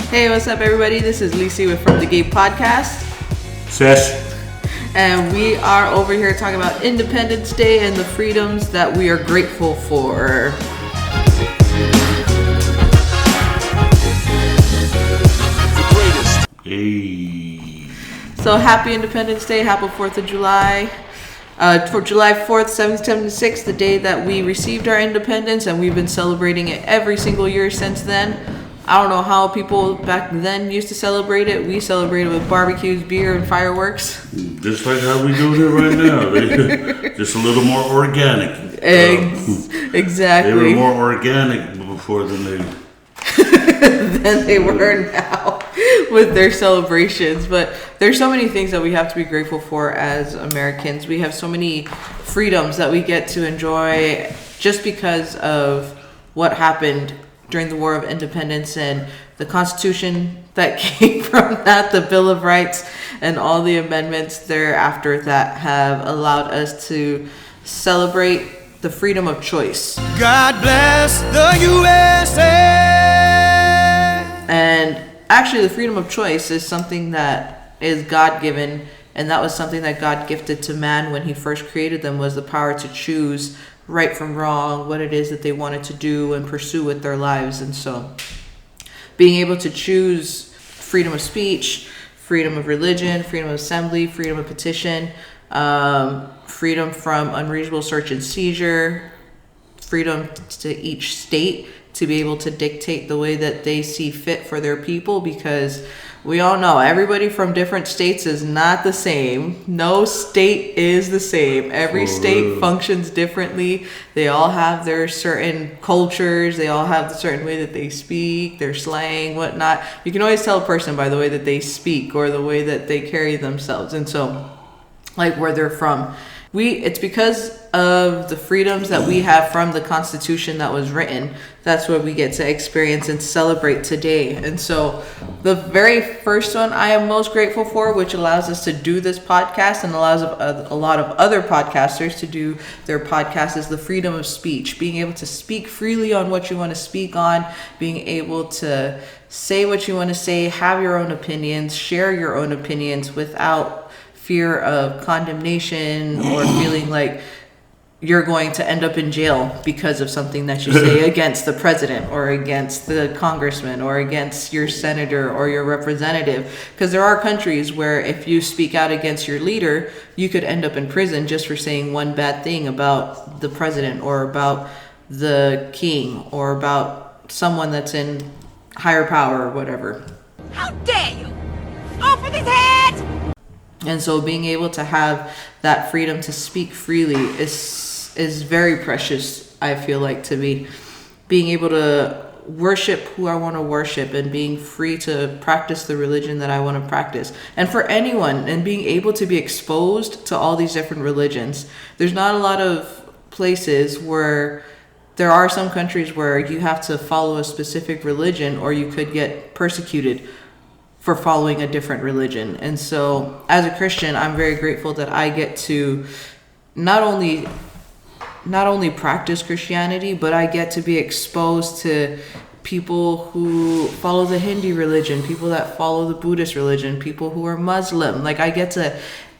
Hey, what's up, everybody? This is Lisi with From the Gate Podcast. Ses. And we are over here talking about Independence Day and the freedoms that we are grateful for. Hey. So happy Independence Day, happy 4th of July. For July 4th, 1776, the day that we received our independence, and we've been celebrating it every single year since then. I don't know how people back then used to celebrate it. We celebrated with barbecues, beer, and fireworks. Just like how we do it right now. Just a little more organic. Exactly. They were more organic before than they were now with their celebrations. But there's so many things that we have to be grateful for as Americans. We have so many freedoms that we get to enjoy just because of what happened during the War of Independence and the Constitution that came from that, the Bill of Rights, and all the amendments thereafter that have allowed us to celebrate the freedom of choice. God bless the USA. And actually, the freedom of choice is something that is God-given, and that was something that God gifted to man when he first created them, was the power to choose right from wrong, what it is that they wanted to do and pursue with their lives. And so being able to choose freedom of speech, freedom of religion, freedom of assembly, freedom of petition, freedom from unreasonable search and seizure, freedom to each state to be able to dictate the way that they see fit for their people, because we all know everybody from different states is not the same. No state is the same. Every state functions differently. They all have their certain cultures. They all have the certain way that they speak, their slang, whatnot. You can always tell a person by the way that they speak or the way that they carry themselves. And so, like, where they're from. It's because of the freedoms that we have from the Constitution that was written. That's what we get to experience and celebrate today. And so the very first one I am most grateful for, which allows us to do this podcast and allows a lot of other podcasters to do their podcast, is the freedom of speech. Being able to speak freely on what you want to speak on, being able to say what you want to say, have your own opinions, share your own opinions without fear of condemnation or feeling like you're going to end up in jail because of something that you say against the president or against the congressman or against your senator or your representative. Because there are countries where if you speak out against your leader, you could end up in prison just for saying one bad thing about the president or about the king or about someone that's in higher power or whatever. How dare you! Open his head! And so being able to have that freedom to speak freely is very precious, I feel like, to me. Being able to worship who I want to worship and being free to practice the religion that I want to practice. And for anyone, and being able to be exposed to all these different religions. There's not a lot of places where there are some countries where you have to follow a specific religion or you could get persecuted for following a different religion. And so as a Christian, I'm very grateful that I get to not only practice Christianity, but I get to be exposed to people who follow the Hindu religion, people that follow the Buddhist religion, people who are Muslim. Like, I get to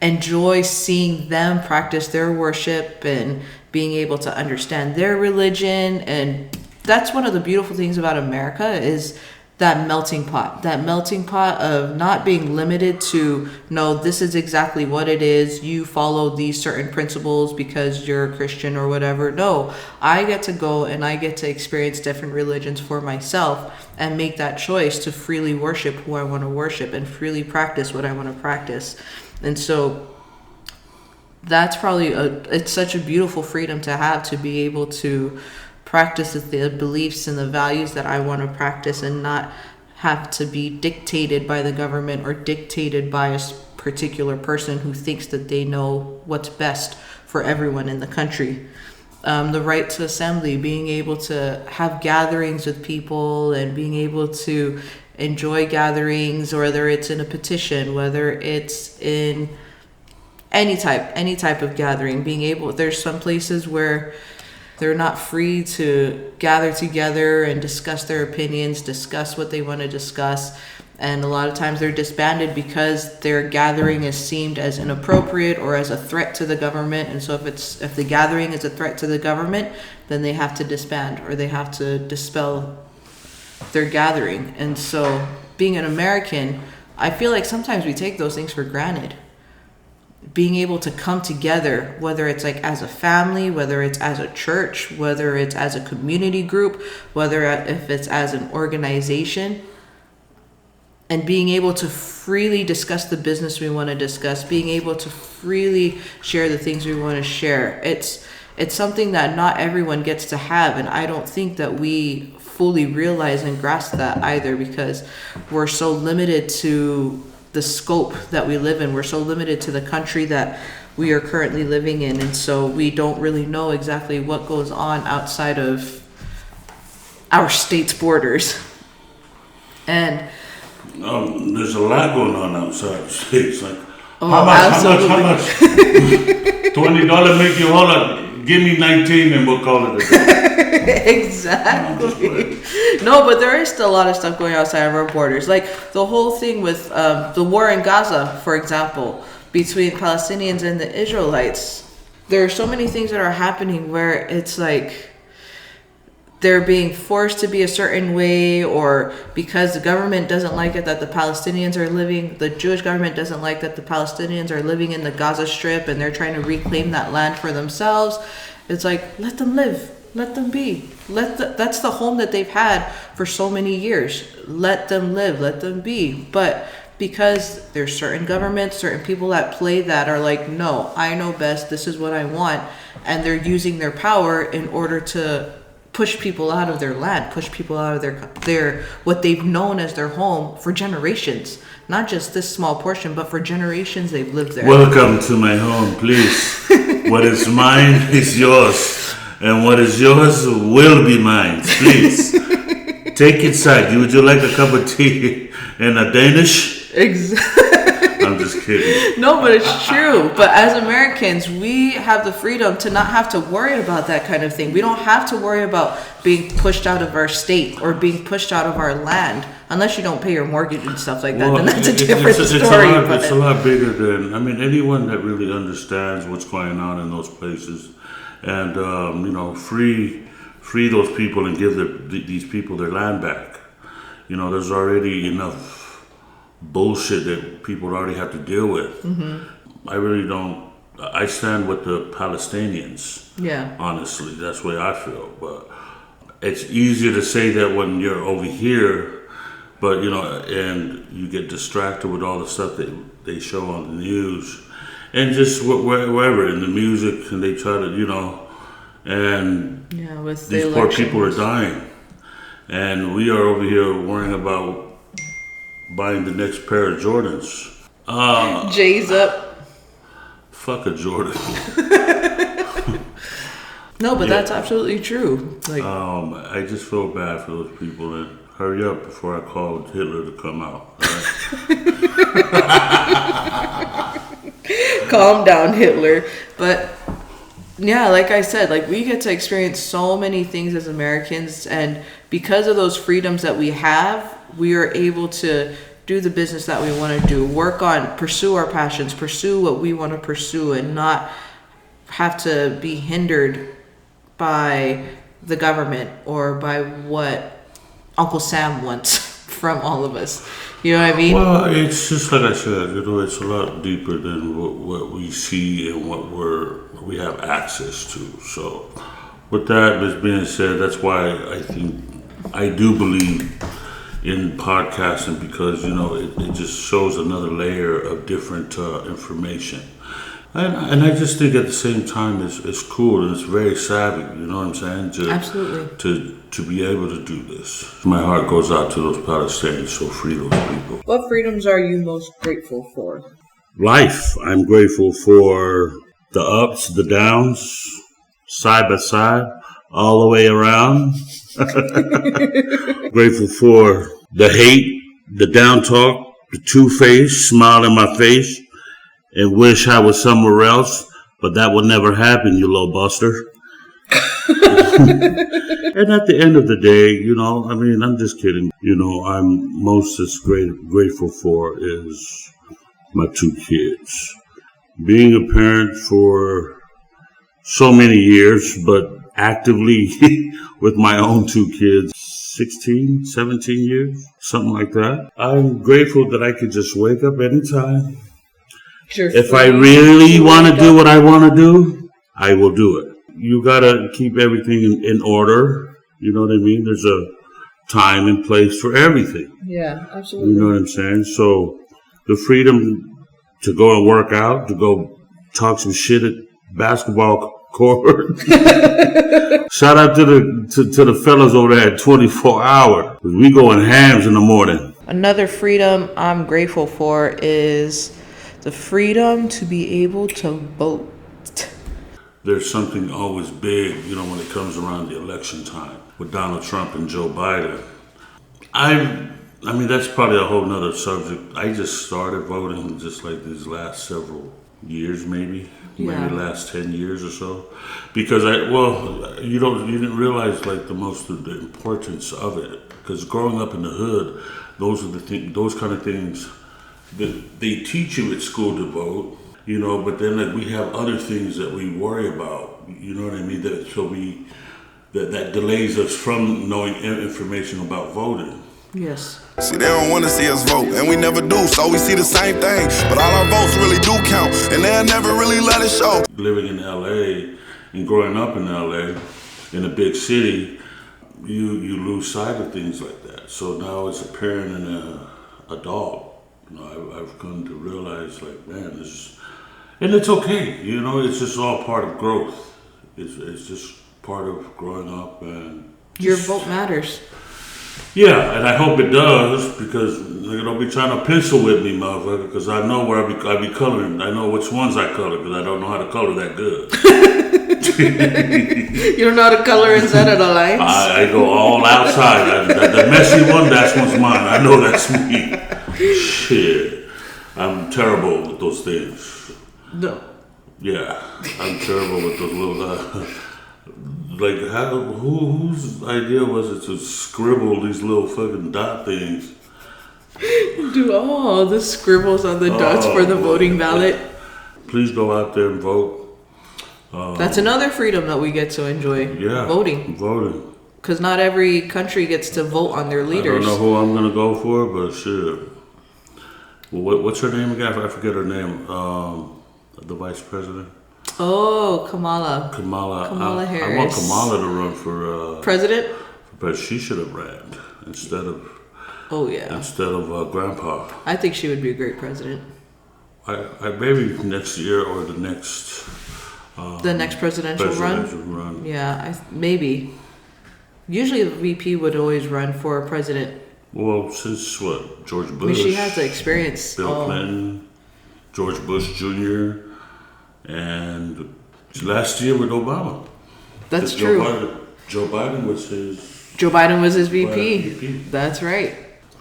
enjoy seeing them practice their worship and being able to understand their religion. And that's one of the beautiful things about America, is that melting pot of not being limited to, no, this is exactly what it is, you follow these certain principles because you're a Christian or whatever. No, I get to go and I get to experience different religions for myself and make that choice to freely worship who I want to worship and freely practice what I want to practice. And so that's probably it's such a beautiful freedom to have, to be able to practice the beliefs and the values that I want to practice and not have to be dictated by the government or dictated by a particular person who thinks that they know what's best for everyone in the country. The right to assembly, being able to have gatherings with people and being able to enjoy gatherings, whether it's in a petition, whether it's in any type of gathering, being able, there's some places where They're not free to gather together and discuss their opinions, discuss what they want to discuss. And a lot of times they're disbanded because their gathering is seen as inappropriate or as a threat to the government. And so if the gathering is a threat to the government, then they have to disband or they have to dispel their gathering. And so being an American, I feel like sometimes we take those things for granted. Being able to come together, whether it's like as a family, whether it's as a church, whether it's as a community group, whether if it's as an organization, and being able to freely discuss the business we want to discuss, being able to freely share the things we want to share. It's something that not everyone gets to have, and I don't think that we fully realize and grasp that either, because we're so limited to the scope that we live in. We're so limited to the country that we are currently living in, and so we don't really know exactly what goes on outside of our state's borders. And there's a lot going on outside the states. Like, oh, how much? absolutely. $20 make you hold up. Give me 19 and we'll call it a day. Exactly. No, but there is still a lot of stuff going outside of our borders. Like the whole thing with the war in Gaza, for example, between Palestinians and the Israelites. There are so many things that are happening where it's like they're being forced to be a certain way, or because the government doesn't like it that the Palestinians are living, the Jewish government doesn't like that the Palestinians are living in the Gaza Strip and they're trying to reclaim that land for themselves. It's like, let them live, let them be. That's the home that they've had for so many years. Let them live, let them be. But because there's certain governments, certain people at play that are like, no, I know best, this is what I want. And they're using their power in order to push people out of their land, push people out of their what they've known as their home for generations. Not just this small portion, but for generations they've lived there. Welcome to my home, please. What is mine is yours, and what is yours will be mine. Please take inside. Would you like a cup of tea and a Danish? Exactly. I'm just kidding. No, but it's true. But as Americans, we have the freedom to not have to worry about that kind of thing. We don't have to worry about being pushed out of our state or being pushed out of our land, unless you don't pay your mortgage and stuff like that. Then that's a different story. It's a lot bigger than, I mean, anyone that really understands what's going on in those places, and free those people and give these people their land back. There's already enough bullshit that people already have to deal with. Mm-hmm. I really don't. I stand with the Palestinians. Yeah. Honestly, that's the way I feel. But it's easier to say that when you're over here, but and you get distracted with all the stuff that they show on the news, and just wherever in the music, and they try to, and with these poor people are dying, and we are over here worrying about buying the next pair of Jordans. J's up. Fuck a Jordan. No, but that's absolutely true. Like, I just feel bad for those people, and hurry up before I call Hitler to come out. Right? Calm down, Hitler. But yeah, like I said, like we get to experience so many things as Americans, and because of those freedoms that we have, we are able to do the business that we want to do, pursue our passions, pursue what we want to pursue, and not have to be hindered by the government or by what Uncle Sam wants from all of us. You know what I mean? Well, it's just like I said, it's a lot deeper than what we see and what we have access to. So with that being said, that's why I do believe in podcasting, because it just shows another layer of different information, and I just think at the same time it's cool and it's very savvy. You know what I'm saying? Absolutely. To be able to do this, my heart goes out to those Palestinians. So free those people. What freedoms are you most grateful for? Life. I'm grateful for the ups, the downs, side by side, all the way around. Grateful for the hate, the down talk, the two-face, smile in my face, and wish I was somewhere else, but that would never happen, you little buster. And at the end of the day, I mean, I'm just kidding. I'm most as grateful for is my two kids. Being a parent for so many years, but actively with my own two kids, 16, 17 years, something like that. I'm grateful that I could just wake up anytime. If I really want to do what I want to do, I will do it. You got to keep everything in order. You know what I mean? There's a time and place for everything. Yeah, absolutely. You know what I'm saying? So the freedom to go and work out, to go talk some shit at basketball court. Shout out to the fellas over there at 24 Hour. We going hams in the morning. Another freedom I'm grateful for is the freedom to be able to vote. There's something always big, when it comes around the election time with Donald Trump and Joe Biden. I mean, that's probably a whole nother subject. I just started voting just like these last several years, maybe last 10 years or so, because you didn't realize like the importance of it, because growing up in the hood, those kind of things that they teach you at school to vote, but then like we have other things that we worry about, you know what I mean, that delays us from knowing information about voting. Yes. See, they don't want to see us vote, and we never do, so we see the same thing. But all our votes really do count, and they'll never really let it show. Living in LA and growing up in LA, in a big city, you lose sight of things like that. So now as a parent and an adult, I've come to realize, like, man, and it's okay, it's just all part of growth. It's just part of growing up, and your vote matters. Yeah, and I hope it does, because don't be trying to pencil with me, motherfucker, because I know where I be coloring. I know which ones I color, because I don't know how to color that good. You don't know how to color inside of the lines? I go all outside. The messy one, that's one's mine. I know that's me. Shit. I'm terrible with those things. No. Yeah, I'm terrible with those little... like, whose idea was it to scribble these little fucking dot things? Do all the scribbles on the dots for the voting ballot. Please go out there and vote. That's another freedom that we get to enjoy. Yeah, voting. Because not every country gets to vote on their leaders. I don't know who I'm going to go for, but shit. Well, what's her name again? I forget her name. The vice president. Oh, Kamala Harris. I want Kamala to run for president, but she should have ran instead of Grandpa. I think she would be a great president. I maybe next year or the next presidential run. Yeah, maybe. Usually the VP would always run for president. Well, since what? George Bush. I mean, she has the experience. Bill Clinton, George Bush Jr., and last year with Obama. That's true. Joe Biden was his VP. That's right.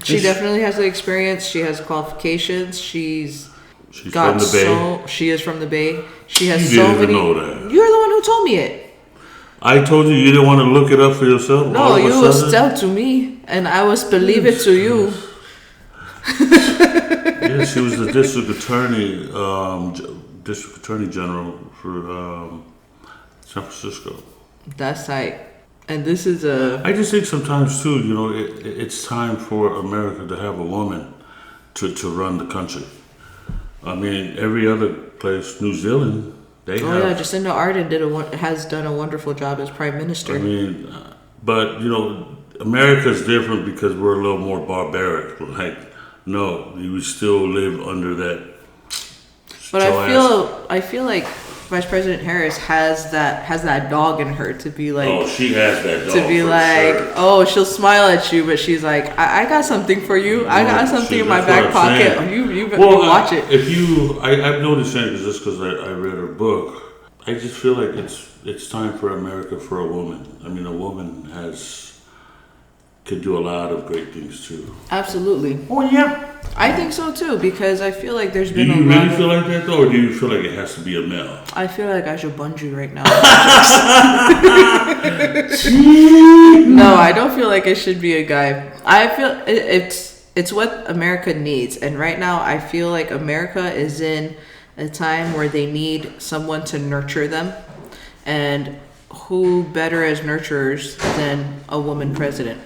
She definitely has the experience. She has qualifications. She's got from the Bay. She is from the Bay. She has you so didn't many. Know that. You're the one who told me it. I told you didn't want to look it up for yourself. No, you was tell to me, and I was believe it to you. Yeah, she was the district attorney general for San Francisco. That's right. And this is I just think sometimes too, it's time for America to have a woman to run the country. I mean, every other place, New Zealand, they have. Yeah, Jacinda Ardern has done a wonderful job as prime minister. I mean, but America's different because we're a little more barbaric. Like, no, we still live under that. But I feel like Vice President Harris has that dog in her to be like. Oh, she has that dog. To be like, sure. Oh, she'll smile at you, but she's like, I got something for you. I got something in my back pocket. You watch it. I've noticed that just because I read her book. I just feel like it's time for America for a woman. I mean, a woman has could do a lot of great things too. Absolutely. Oh yeah. I think so too, because I feel like there's Do been you a lot really of... feel like that though, or do you feel like it has to be a male? I feel like I should bungee right now. No, I don't feel like it should be a guy. I feel it's what America needs, and right now I feel like America is in a time where they need someone to nurture them, and who better as nurturers than a woman president?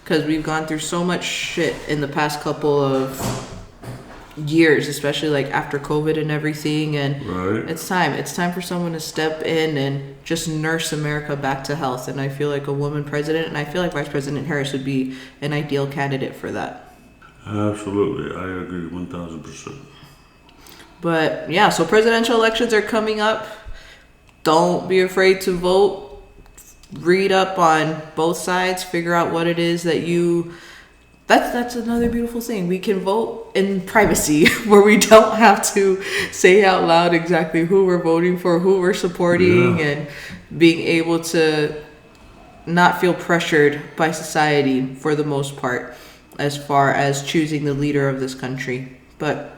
Because we've gone through so much shit in the past couple of years, especially like after COVID and everything, and Right. it's time for someone to step in and just nurse America back to health. And I feel like a woman president, and I feel like Vice President Harris would be an ideal candidate for that. Absolutely, I agree 1000%. But yeah, so presidential elections are coming up. Don't be afraid to vote. Read up on both sides, figure out what it is that you... That's another beautiful thing. We can vote in privacy where we don't have to say out loud exactly who we're voting for, who we're supporting, and being able to not feel pressured by society for the most part as far as choosing the leader of this country. But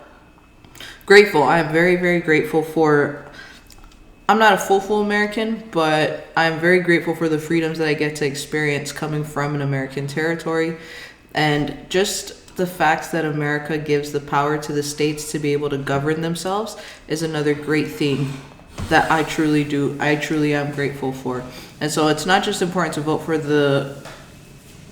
grateful. I'm very, very grateful for... I'm not a full American, but I'm very grateful for the freedoms that I get to experience coming from an American territory. And just the fact that America gives the power to the states to be able to govern themselves is another great thing that I truly am grateful for. And so it's not just important to vote for the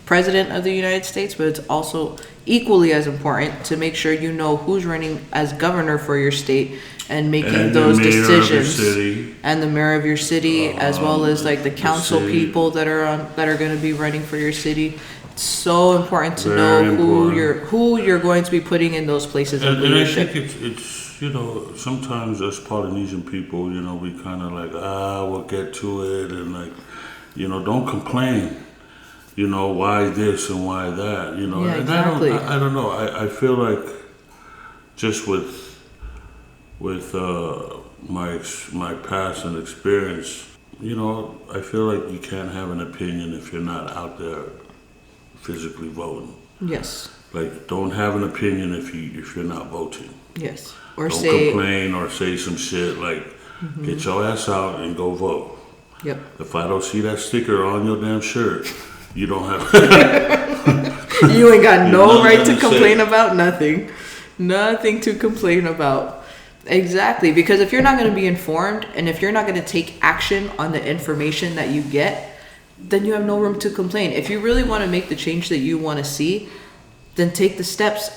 president of the United States, but it's also equally as important to make sure you know who's running as governor for your state and making And those the mayor decisions, of your city, and the mayor of your city, as well as like the council city. people that are going to be running for your city. It's so important to Very know important. who you're going to be putting in those places of and I leadership. think it's sometimes us Polynesian people, we kind of like we'll get to it, and like don't complain. Why this and why that? Yeah, and exactly. I don't know. I feel like just with my past and experience, I feel like you can't have an opinion if you're not out there physically voting. Yes. Like, don't have an opinion if you're not voting. Yes. Or Don't say complain or say some shit like, get your ass out and go vote. Yep. If I don't see that sticker on your damn shirt, you don't have. You ain't got no Nothing right to to complain say. about nothing. Nothing to complain about. Exactly. Because if you're not going to be informed, and if you're not going to take action on the information that you get, then you have no room to complain. If you really want to make the change that you want to see, then take the steps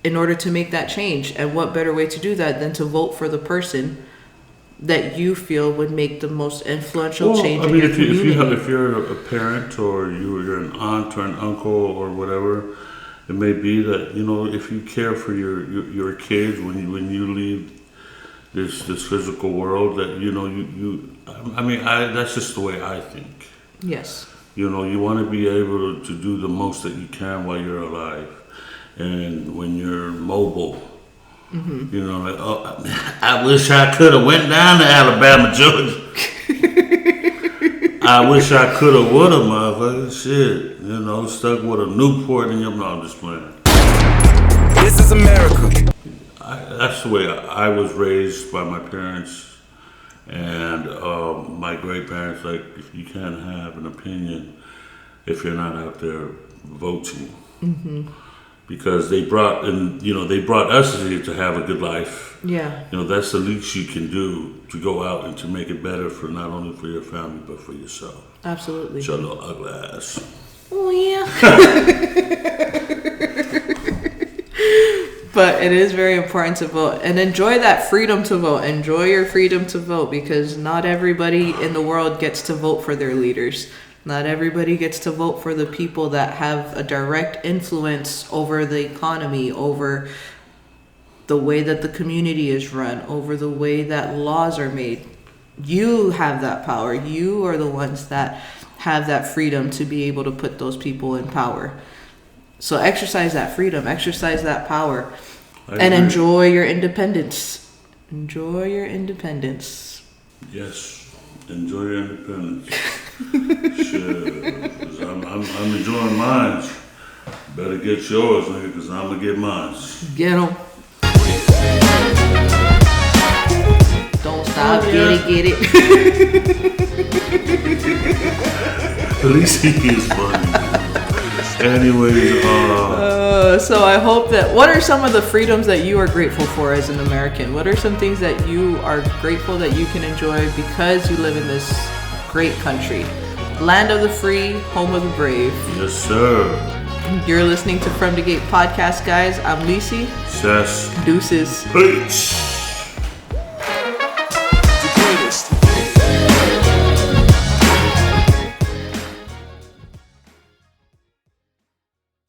in order to make that change. And what better way to do that than to vote for the person that you feel would make the most influential change in your community? If you're a parent or you're an aunt or an uncle or whatever, it may be that if you care for your kids when you leave this physical world, that that's just the way I think. Yes. You want to be able to do the most that you can while you're alive, and when you're mobile. Like, I wish I could have went down to Alabama, Georgia. I wish I could have, would have, motherfucker. Shit, stuck with a Newport in your mouth. Just playing. This is America. That's the way I was raised by my parents and my great parents. Like, if you can't have an opinion if you're not out there voting. Because they brought us here to have a good life. Yeah. That's the least you can do, to go out and to make it better for not only for your family but for yourself. Absolutely. Your little ugly ass. Oh yeah. But it is very important to vote and enjoy that freedom to vote. Enjoy your freedom to vote, because not everybody in the world gets to vote for their leaders. Not everybody gets to vote for the people that have a direct influence over the economy, over the way that the community is run, over the way that laws are made. You have that power. You are the ones that have that freedom to be able to put those people in power. So exercise that freedom, exercise that power, and agree. enjoy your independence. Enjoy your independence. Yes, Enjoy your independence. Shit. 'Cause I'm enjoying mine. Better get yours, nigga, because I'm going to get mine. Get them. Don't stop. Get it. At least he is funny. Anyways, So I hope that, what are some of the freedoms that you are grateful for as an American? What are some things that you are grateful that you can enjoy because you live in this great country? Land of the free, home of the brave. yes, sir. You're listening to From the Gate podcast, guys. I'm Lisi. Ses. Deuces. Peace.